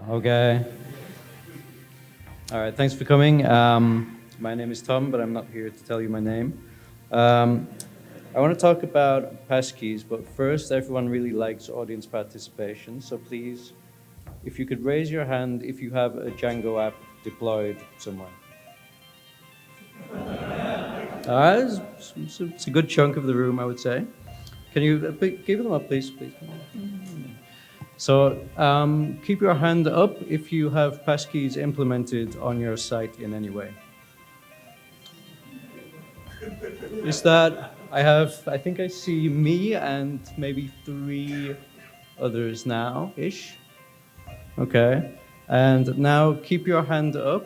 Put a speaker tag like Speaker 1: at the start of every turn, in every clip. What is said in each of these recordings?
Speaker 1: Okay. All right, thanks for coming. My name is Tom, but I'm not here to tell you my name. I want to talk about Passkeys, but first, everyone really likes audience participation, so please, if you could raise your hand if you have a Django app deployed somewhere. All right, it's a good chunk of the room, I would say. Can you give them up, please? So keep your hand up if you have Passkeys implemented on your site in any way. Is that, I think I see me and maybe 3 others now-ish. Okay. And now keep your hand up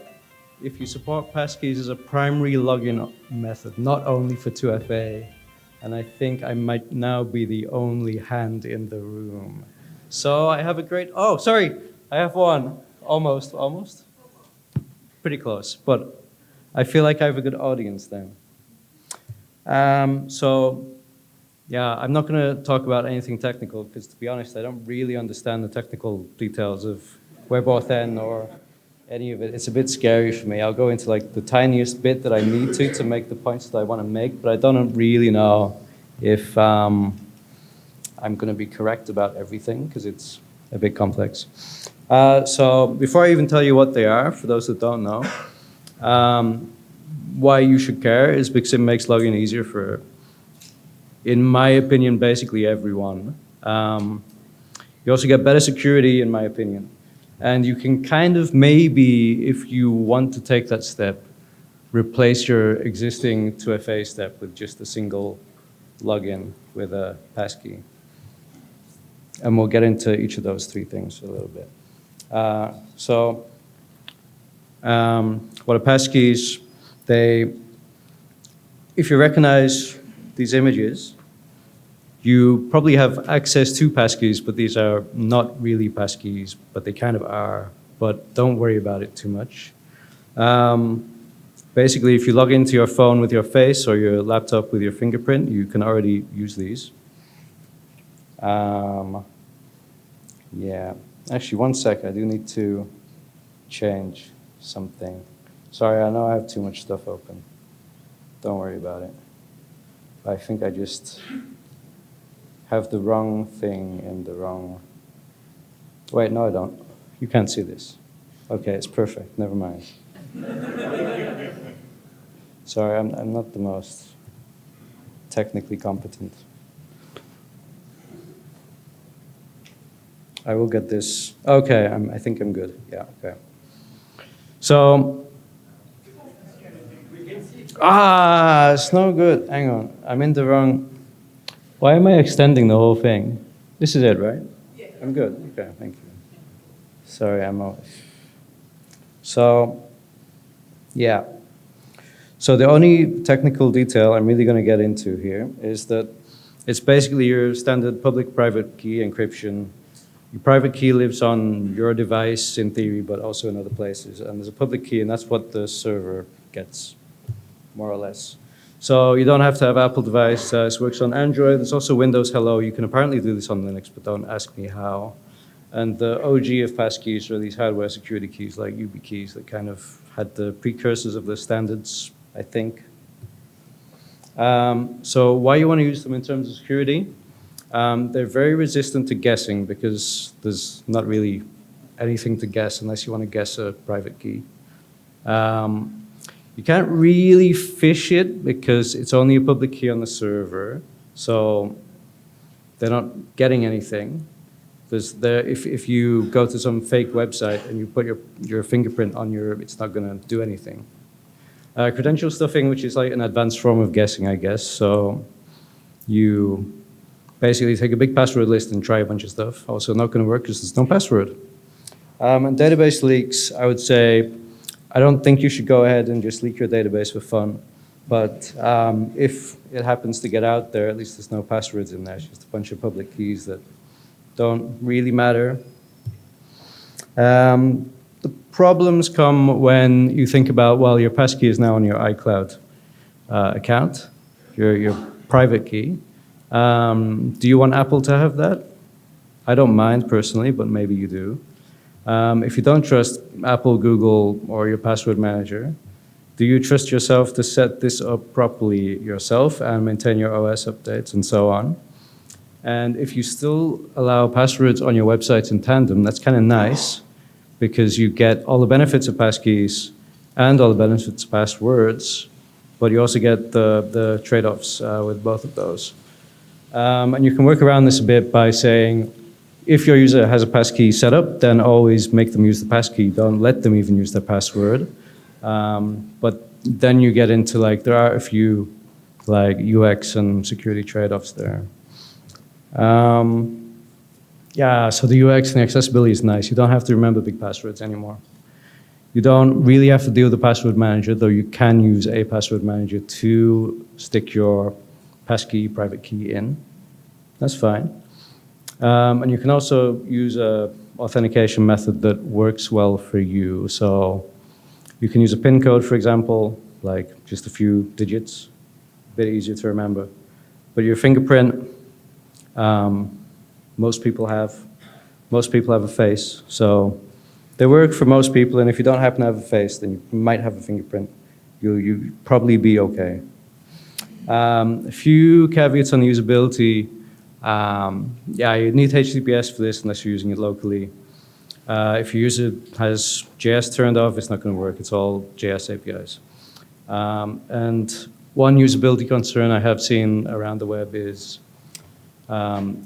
Speaker 1: if you support Passkeys as a primary login method, not only for 2FA. And I think I might now be the only hand in the room. So I have a great, oh, sorry, I have one. Almost. Pretty close, but I feel like I have a good audience then. So, yeah, I'm not going to talk about anything technical because, to be honest, I don't really understand the technical details of WebAuthn or any of it. It's a bit scary for me. I'll go into like the tiniest bit that I need to make the points that I want to make, but I don't really know if I'm going to be correct about everything because it's a bit complex. So before I even tell you what they are, for those that don't know, why you should care is because it makes logging easier for, in my opinion, basically everyone. You also get better security, in my opinion. And you can kind of maybe, if you want to take that step, replace your existing 2FA step with just a single login with a passkey. And we'll get into each of those 3 things a little bit. What are passkeys? If you recognize these images, you probably have access to passkeys, but these are not really passkeys, but they kind of are. But don't worry about it too much. Basically, if you log into your phone with your face or your laptop with your fingerprint, you can already use these. Yeah, actually, one sec, I do need to change something. Sorry, I know I have too much stuff open. Don't worry about it. I think I just have the wrong thing in the wrong... Wait, no, I don't. You can't see this. Okay, it's perfect, never mind. Sorry, I'm not the most technically competent. I will get this. Okay, I think I'm good. Yeah, okay. So, it's no good. Hang on, I'm in the wrong. Why am I extending the whole thing? This is it, right? Yeah. I'm good. Okay, thank you. Sorry, So, yeah. So the only technical detail I'm really going to get into here is that it's basically your standard public-private key encryption. Your private key lives on your device in theory, but also in other places. And there's a public key, and that's what the server gets, more or less. So you don't have to have Apple device. This works on Android. There's also Windows Hello. You can apparently do this on Linux, but don't ask me how. And the OG of passkeys are these hardware security keys like YubiKeys that kind of had the precursors of the standards, I think. So why you want to use them in terms of security? They're very resistant to guessing because there's not really anything to guess unless you want to guess a private key. You can't really phish it because it's only a public key on the server, so they're not getting anything. If you go to some fake website and you put your fingerprint on it's not going to do anything. Credential stuffing, which is like an advanced form of guessing, I guess. So you basically take a big password list and try a bunch of stuff. Also not going to work because there's no password. And database leaks, I would say, I don't think you should go ahead and just leak your database for fun. But if it happens to get out there, at least there's no passwords in there. It's just a bunch of public keys that don't really matter. The problems come when you think about, well, your passkey is now on your iCloud account, your private key. Do you want Apple to have that? I don't mind personally, but maybe you do. If you don't trust Apple, Google, or your password manager, do you trust yourself to set this up properly yourself and maintain your OS updates and so on? And if you still allow passwords on your websites in tandem, that's kind of nice because you get all the benefits of passkeys and all the benefits of passwords, but you also get the trade-offs with both of those. And you can work around this a bit by saying, if your user has a passkey set up, then always make them use the passkey. Don't let them even use their password. But then you get into like, there are a few like UX and security trade-offs there. Yeah, so the UX and the accessibility is nice. You don't have to remember big passwords anymore. You don't really have to deal with the password manager, though you can use a password manager to stick your passkey private key in. That's fine. And you can also use a authentication method that works well for you. So you can use a PIN code, for example, like just a few digits, a bit easier to remember. But your fingerprint, most people have a face, so they work for most people. And if you don't happen to have a face, then you might have a fingerprint. You'll probably be okay. A few caveats on the usability. Yeah, you need HTTPS for this unless you're using it locally. If your user has JS turned off, it's not going to work. It's all JS APIs. And one usability concern I have seen around the web is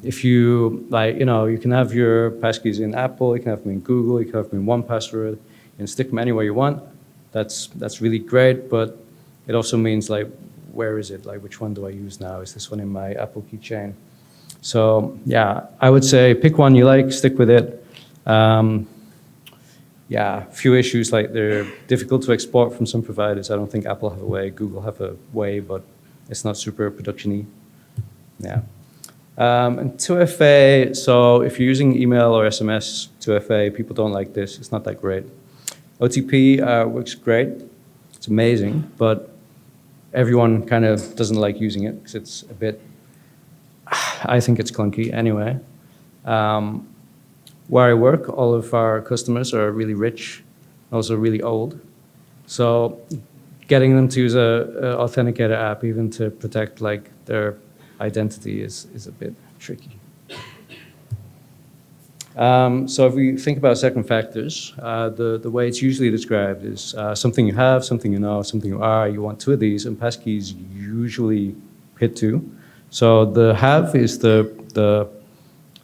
Speaker 1: if you, like, you can have your passkeys in Apple, you can have them in Google, you can have them in 1Password, you can stick them anywhere you want. That's really great, but it also means, like, where is it? Like, which one do I use now? Is this one in my Apple keychain? So, yeah, I would say pick one you like, stick with it. Yeah, few issues, like they're difficult to export from some providers. I don't think Apple have a way, Google have a way, but it's not super production-y. Yeah. And 2FA, so if you're using email or SMS 2FA, people don't like this. It's not that great. OTP works great. It's amazing, but everyone kind of doesn't like using it because it's a bit, I think it's clunky anyway. Where I work, all of our customers are really rich, also really old. So getting them to use a authenticator app, even to protect like their identity, is a bit tricky. So if we think about second factors, the way it's usually described is something you have, something you know, something you are. You want two of these, and passkeys usually hit two. So the have is the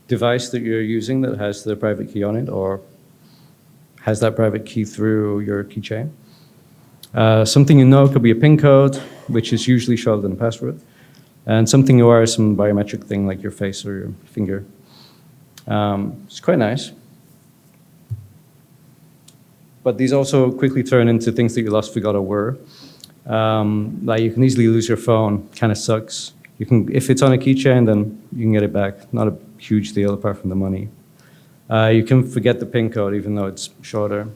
Speaker 1: device that you're using that has the private key on it or has that private key through your keychain. Something you know could be a PIN code, which is usually shorter than a password. And something you are is some biometric thing like your face or your finger. It's quite nice. But these also quickly turn into things that you lost, forgot, or were. Like you can easily lose your phone, kind of sucks. You can, if it's on a keychain, then you can get it back. Not a huge deal apart from the money. You can forget the PIN code even though it's shorter.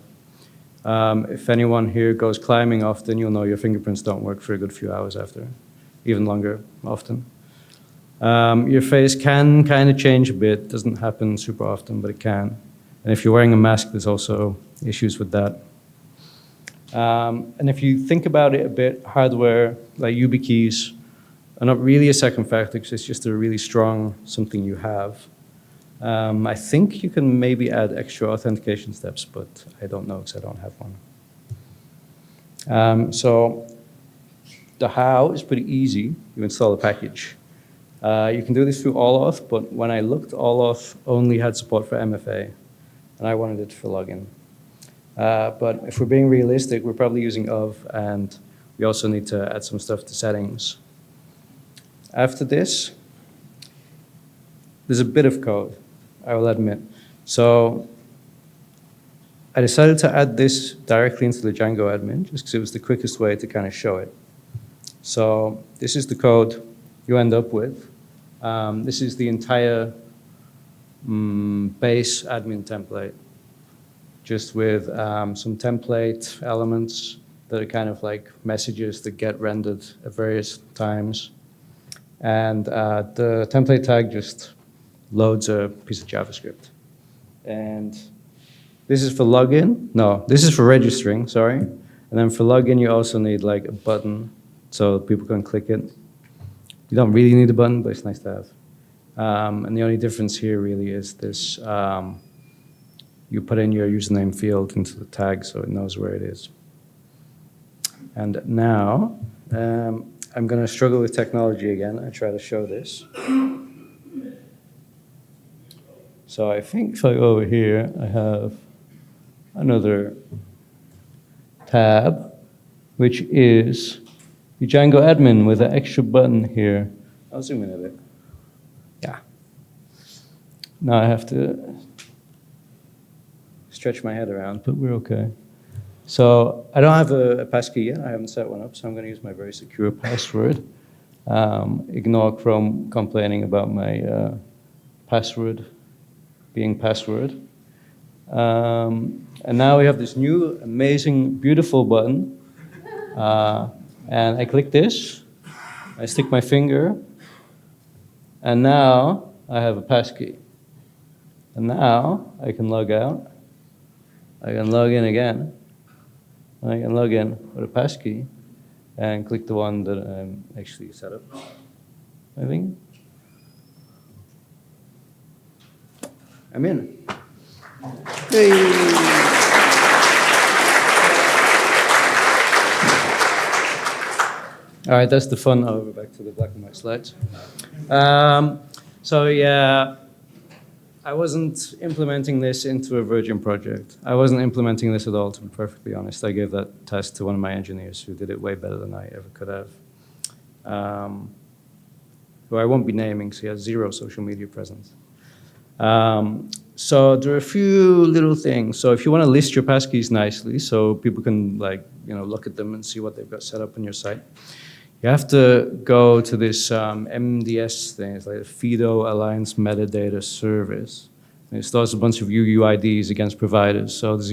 Speaker 1: If anyone here goes climbing often, you'll know your fingerprints don't work for a good few hours after, even longer often. Your face can kind of change a bit. Doesn't happen super often, but it can. And if you're wearing a mask, there's also issues with that. And if you think about it a bit, hardware like YubiKeys are not really a second factor because it's just a really strong something you have. I think you can maybe add extra authentication steps, but I don't know because I don't have one. So the how is pretty easy. You install a package. You can do this through AllAuth, but when I looked, AllAuth only had support for MFA, and I wanted it for login. But if we're being realistic, we're probably using of, and we also need to add some stuff to settings. After this, there's a bit of code, I will admit. So I decided to add this directly into the Django admin, just because it was the quickest way to kind of show it. So this is the code you end up with. This is the entire base admin template, just with some template elements that are kind of like messages that get rendered at various times. And the template tag just loads a piece of JavaScript. And This is for login. No, this is for registering, sorry. And then for login, you also need like a button so people can click it. You don't really need a button, but it's nice to have. And the only difference here really is this, you put in your username field into the tag so it knows where it is. And now, I'm going to struggle with technology again. I try to show this. So I think if I go over here, I have another tab, which is the Django admin with an extra button here. I'll zoom in a bit. Yeah. Now I have to stretch my head around, but we're okay. So I don't have a passkey yet. I haven't set one up, so I'm going to use my very secure password. Ignore Chrome complaining about my password being password. And now we have this new, amazing, beautiful button. And I click this. I stick my finger. And now I have a passkey. And now I can log out. I can log in again. I can log in with a passkey and click the one that I'm actually set up, I think. I'm in. Yay. All right, that's the fun. Over back to the black and white slides. So yeah, I wasn't implementing this into a Virgin project. I wasn't implementing this at all, to be perfectly honest. I gave that task to one of my engineers who did it way better than I ever could have. Who I won't be naming, so he has zero social media presence. So there are a few little things. So if you want to list your passkeys nicely, so people can look at them and see what they've got set up on your site, you have to go to this MDS thing. It's like a FIDO Alliance Metadata Service. And it stores a bunch of UUIDs against providers. So there's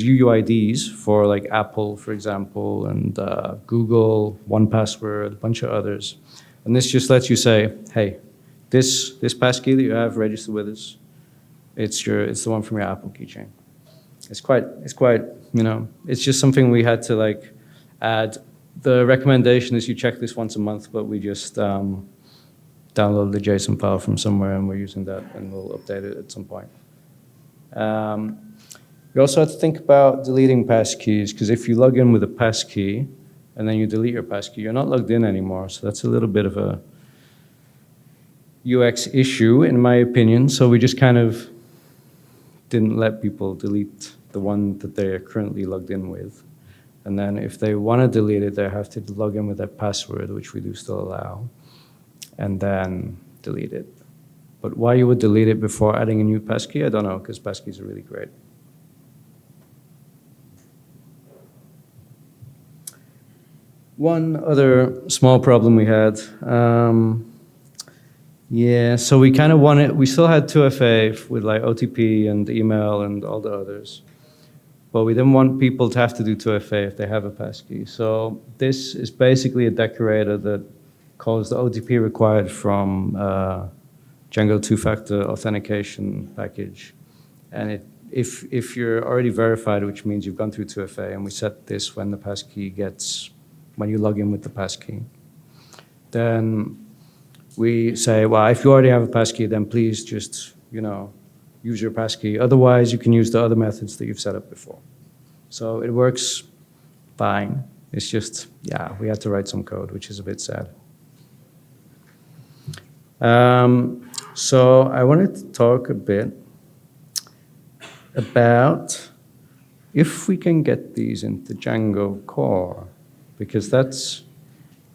Speaker 1: UUIDs for like Apple, for example, and Google, 1Password, a bunch of others. And this just lets you say, hey, this passkey that you have registered with us, it's the one from your Apple keychain. It's quite, it's just something we had to add. The recommendation is you check this once a month, but we just downloaded the JSON file from somewhere and we're using that and we'll update it at some point. You also have to think about deleting passkeys, because if you log in with a passkey and then you delete your passkey, you're not logged in anymore. So that's a little bit of a UX issue, in my opinion. So we just kind of didn't let people delete the one that they are currently logged in with. And then if they want to delete it, they have to log in with their password, which we do still allow, and then delete it. But why you would delete it before adding a new passkey, I don't know, because passkeys are really great. One other small problem we had, so we kind of we still had 2FA with like OTP and email and all the others. But we didn't want people to have to do 2FA if they have a passkey. So this is basically a decorator that calls the OTP required from Django two-factor authentication package. And if you're already verified, which means you've gone through 2FA, and we set this when the passkey when you log in with the passkey, then we say, well, if you already have a passkey, then please just, use your passkey. Otherwise, you can use the other methods that you've set up before. So it works fine. It's just, we had to write some code, which is a bit sad. So I wanted to talk a bit about if we can get these into Django core, because that's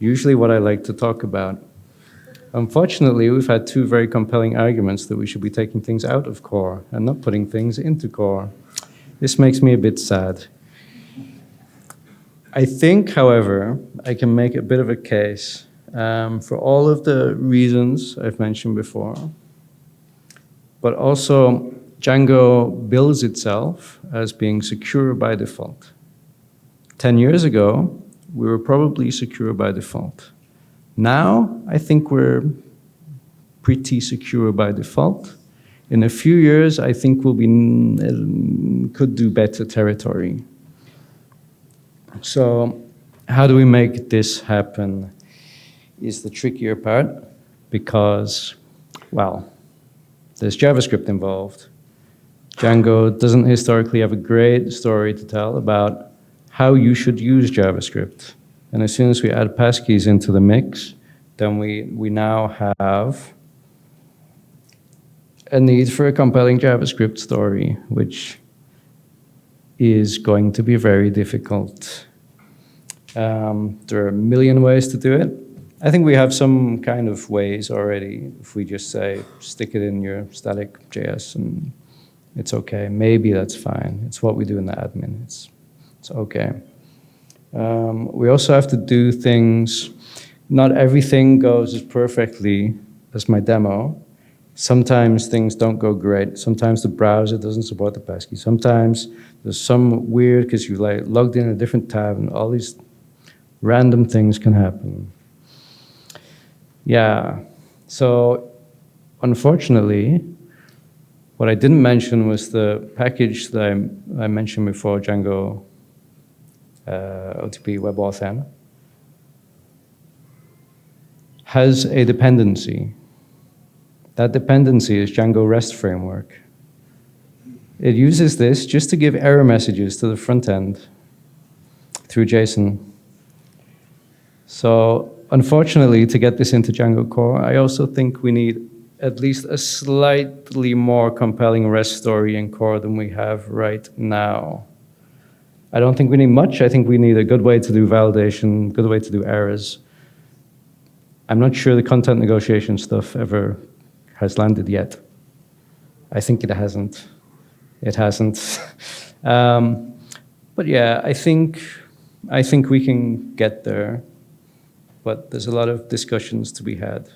Speaker 1: usually what I like to talk about. Unfortunately, we've had two very compelling arguments that we should be taking things out of core and not putting things into core. This makes me a bit sad. I think, however, I can make a bit of a case for all of the reasons I've mentioned before, but also Django bills itself as being secure by default. 10 years ago, we were probably secure by default. Now, I think we're pretty secure by default. In a few years, I think we'll could do better territory. So how do we make this happen is the trickier part, because, well, there's JavaScript involved. Django doesn't historically have a great story to tell about how you should use JavaScript. And as soon as we add Passkeys into the mix, then we now have a need for a compelling JavaScript story, which is going to be very difficult. There are a million ways to do it. I think we have some kind of ways already. If we just say, stick it in your static JS and it's okay. Maybe that's fine. It's what we do in the admin. It's okay. We also have to do things. Not everything goes as perfectly as my demo. Sometimes things don't go great. Sometimes the browser doesn't support the passkey. Sometimes there's some weird, because you like logged in a different tab and all these random things can happen. Yeah, so unfortunately, what I didn't mention was the package that I mentioned before, Django OTP WebAuthn, has a dependency. That dependency is Django REST framework. It uses this just to give error messages to the front end through JSON. So unfortunately, to get this into Django Core, I also think we need at least a slightly more compelling REST story in Core than we have right now. I don't think we need much. I think we need a good way to do validation, good way to do errors. I'm not sure the content negotiation stuff ever has landed yet. I think it hasn't. It hasn't. But yeah, I think we can get there. But there's a lot of discussions to be had.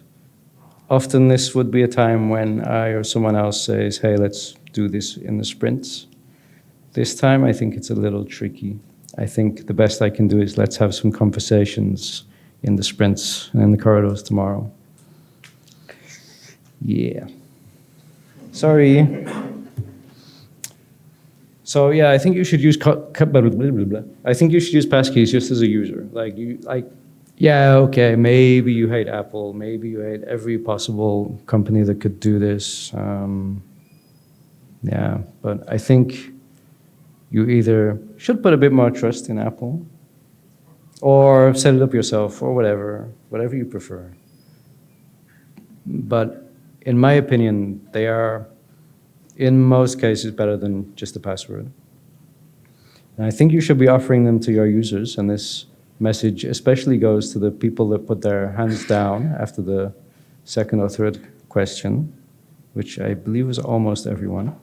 Speaker 1: Often this would be a time when I or someone else says, hey, let's do this in the sprints. This time, I think it's a little tricky. I think the best I can do is let's have some conversations in the sprints and in the corridors tomorrow. Yeah. Sorry. So yeah, I think you should use I think you should use Passkeys just as a user. Yeah, okay, maybe you hate Apple, maybe you hate every possible company that could do this. Yeah, but I think you either should put a bit more trust in Apple or set it up yourself or whatever you prefer. But in my opinion, they are, in most cases, better than just a password. And I think you should be offering them to your users, and this message especially goes to the people that put their hands down after the second or third question, which I believe was almost everyone.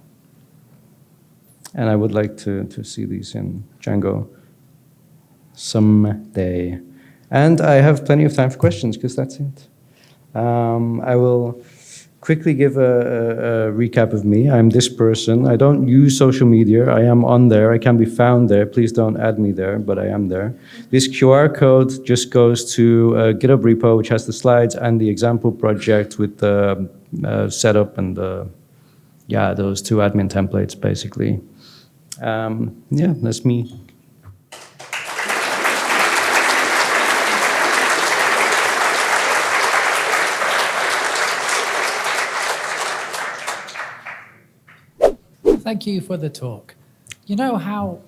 Speaker 1: And I would like to see these in Django someday. And I have plenty of time for questions, because that's it. I will quickly give a recap of me. I'm this person. I don't use social media. I am on there. I can be found there. Please don't add me there, but I am there. This QR code just goes to a GitHub repo, which has the slides and the example project with the setup and yeah, those two admin templates, basically. Yeah, that's me.
Speaker 2: Thank you for the talk. You know how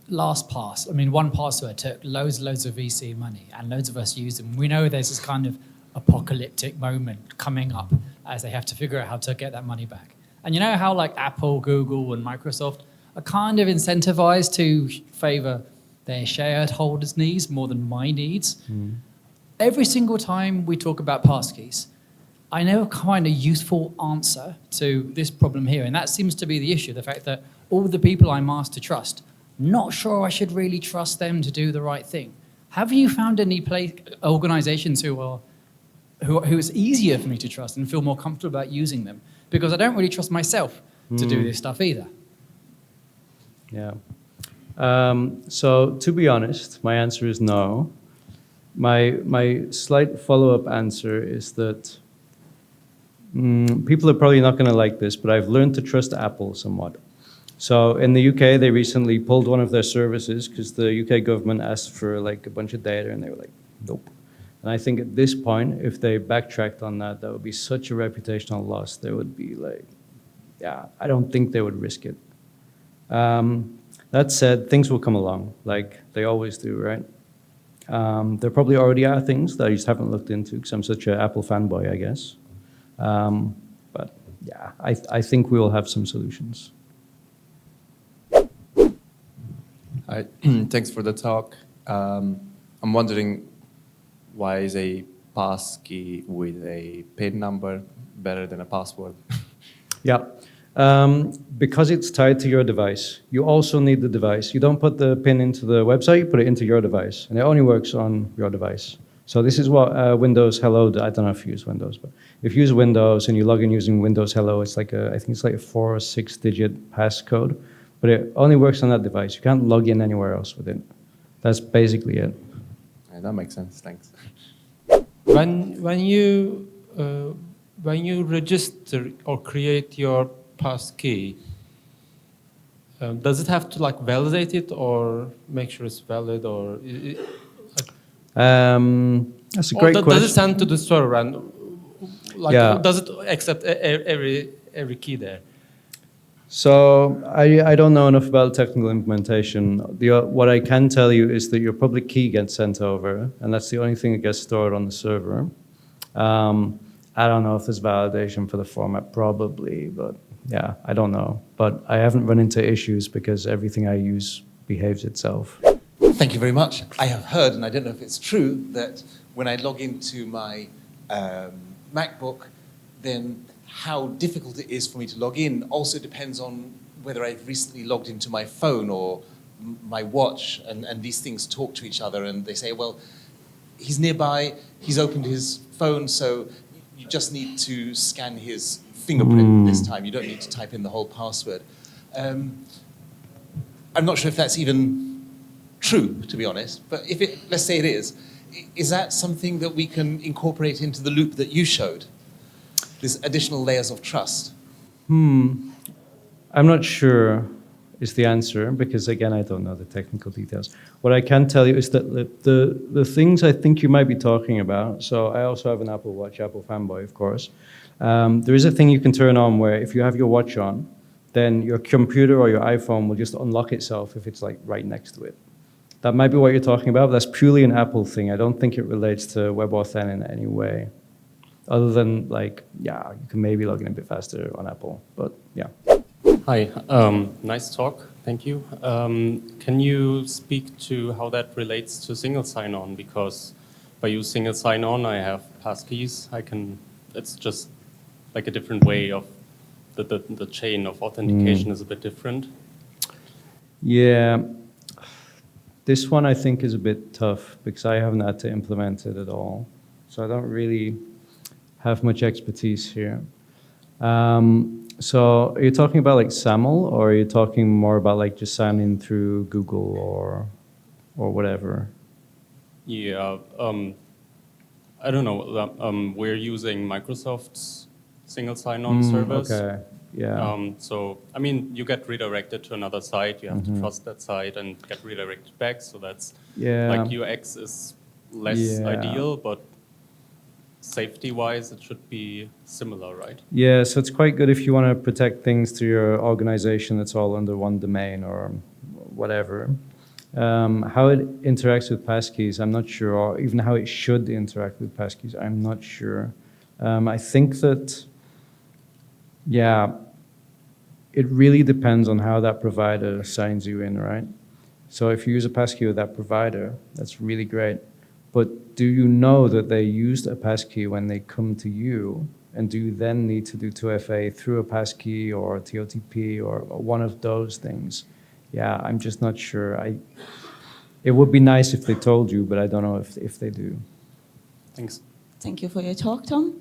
Speaker 2: LastPass, I mean, one password took loads of VC money and loads of us use them. We know there's this kind of apocalyptic moment coming up as they have to figure out how to get that money back. And you know how like Apple, Google, and Microsoft are kind of incentivized to favor their shareholders' needs more than my needs? Mm. Every single time we talk about passkeys, I never find a useful answer to this problem here. And that seems to be the issue, the fact that all the people I'm asked to trust, not sure I should really trust them to do the right thing. Have you found any organizations who it's easier for me to trust and feel more comfortable about using them? Because I don't really trust myself to do this stuff either.
Speaker 1: Yeah. So to be honest, my answer is no. My slight follow-up answer is that People are probably not going to like this, but I've learned to trust Apple somewhat. So in the UK, they recently pulled one of their services because the UK government asked for like a bunch of data, and they were like, nope. And I think at this point, if they backtracked on that, that would be such a reputational loss. They would be like, yeah, I don't think they would risk it. That said, things will come along, like they always do, right? There probably already are things that I just haven't looked into because I'm such an Apple fanboy, I guess. But yeah, I think we will have some solutions.
Speaker 3: Hi, thanks for the talk. I'm wondering, why is a passkey with a PIN number better than a password?
Speaker 1: Yeah, because it's tied to your device. You also need the device. You don't put the PIN into the website, you put it into your device, and it only works on your device. So this is what Windows Hello, I don't know if you use Windows, but if you use Windows and you log in using Windows Hello, it's like I think it's like a 4 or 6 digit passcode, but it only works on that device. You can't log in anywhere else with it. That's basically it.
Speaker 3: Yeah, that makes sense, thanks.
Speaker 4: When you register or create your passkey, does it have to like validate it or make sure it's valid, or
Speaker 1: That's a great question.
Speaker 4: does it send to the server and like
Speaker 1: Yeah.
Speaker 4: does it accept every key there?
Speaker 1: So I don't know enough about technical implementation. What I can tell you is that your public key gets sent over, and that's the only thing that gets stored on the server. I don't know if there's validation for the format, probably, but yeah, I don't know. But I haven't run into issues because everything I use behaves itself.
Speaker 5: Thank you very much. I have heard, and I don't know if it's true, that when I log into my MacBook, then how difficult it is for me to log in also depends on whether I've recently logged into my phone or my watch, and these things talk to each other, and they say, well, he's nearby, he's opened his phone, so you just need to scan his fingerprint this time. You don't need to type in the whole password. I'm not sure if that's even true, to be honest, but if it, let's say it is that something that we can incorporate into the loop that you showed? These additional layers of trust?
Speaker 1: I'm not sure is the answer, because again, I don't know the technical details. What I can tell you is that the things I think you might be talking about, so I also have an Apple Watch, Apple fanboy, of course. There is a thing you can turn on where if you have your watch on, then your computer or your iPhone will just unlock itself if it's like right next to it. That might be what you're talking about, but that's purely an Apple thing. I don't think it relates to WebAuthn in any way. Other than like, yeah, you can maybe log in a bit faster on Apple, but yeah.
Speaker 6: Hi, nice talk, thank you. Can you speak to how that relates to single sign-on? Because by using single sign-on, I have passkeys. It's just like a different way of, the chain of authentication is a bit different.
Speaker 1: Yeah, this one I think is a bit tough because I haven't had to implement it at all. So I don't really have much expertise here. So are you talking about like SAML, or are you talking more about like just signing through Google or whatever?
Speaker 6: Yeah, I don't know. We're using Microsoft's single sign-on service.
Speaker 1: Okay, yeah.
Speaker 6: So, I mean, you get redirected to another site, you have to trust that site and get redirected back. So that's, like UX is less ideal, but safety-wise, it should be similar, right?
Speaker 1: Yeah, so it's quite good if you want to protect things to your organization that's all under one domain or whatever. How it interacts with passkeys, I'm not sure, or even how it should interact with passkeys, I'm not sure. I think that, yeah, it really depends on how that provider signs you in, right? So if you use a passkey with that provider, that's really great. But do you know that they used a passkey when they come to you? And do you then need to do 2FA through a passkey or a TOTP or one of those things? Yeah, I'm just not sure. It would be nice if they told you, but I don't know if they do.
Speaker 6: Thanks.
Speaker 7: Thank you for your talk, Tom.